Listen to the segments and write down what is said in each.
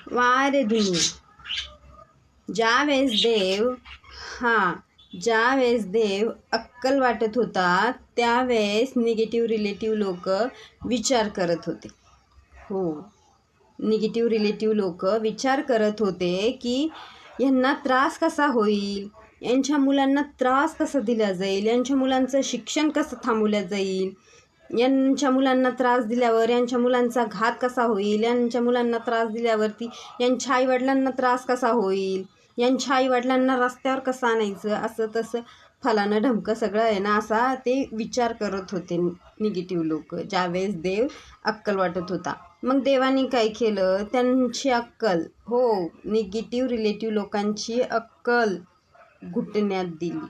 वा रे दुनिया. ज्यावेळेस देव अक्कल वाटत होता त्यावेळेस निगेटिव्ह रिलेटिव्ह लोक विचार करत होते. निगेटिव्ह रिलेटिव्ह लोक विचार करत होते की यांना त्रास कसा होईल, यांच्या मुलांना त्रास कसा दिला जाईल, यांच्या मुलांचं शिक्षण कसं थांबवलं जाईल, यांच्या मुलांना त्रास दिल्यावर यांच्या मुलांचा घात कसा होईल, यांच्या मुलांना त्रास दिल्यावरती यांच्या आईवडिलांना त्रास कसा होईल, यांच्या आईवडिलांना रस्त्यावर कसं आणायचं, असं तसं फलानं ढमकं सगळं आहे ना, असा ते विचार करत होते निगेटिव्ह लोक ज्यावेळेस देव अक्कल वाटत होता. मग देवाने काय केलं, त्यांची अक्कल निगेटिव्ह रिलेटिव्ह लोकांची अक्कल घुटण्यात दिली.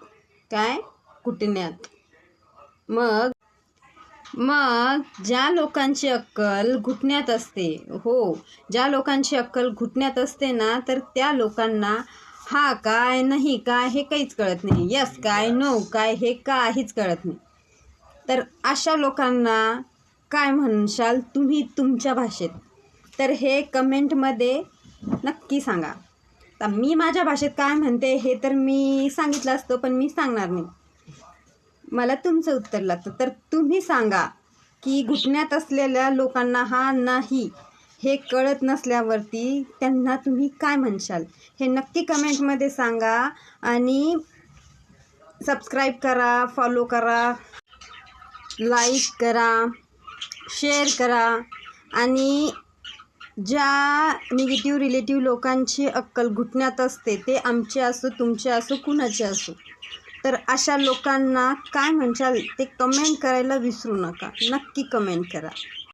काय? घुटण्यात. मग ज्या लोकांची अक्कल घुटण्यात असते, ज्या लोकांची अक्कल घुटण्यात असते ना, तर त्या लोकांना हा काय नाही काय हे काहीच कळत नाही, यस काय नो काय हे काहीच कळत नाही. तर अशा लोकांना काय म्हणशाल तुम्ही तुमच्या भाषेत, तर हे कमेंटमध्ये नक्की सांगा. तर मी माझ्या भाषेत काय म्हणते हे तर मी सांगितलं असतं, पण मी सांगणार नाही, मला तुमचं उत्तर लागतं. तर तुम्ही सांगा की घुटण्यात असलेल्या लोकांना हा नाही हे कळत नसल्यावरती त्यांना तुम्ही काय म्हणशाल हे नक्की कमेंटमध्ये सांगा. आणि सबस्क्राईब करा, फॉलो करा, लाईक करा, शेअर करा. आणि ज्या निगेटिव्ह रिलेटिव्ह लोकांची अक्कल घुटण्यात असते, ते आमचे असो तुमचे असो कुणाचे असो, तर अशा लोकांना काय म्हणशाल ते कमेंट करायला विसरू नका. नक्की कमेंट करा.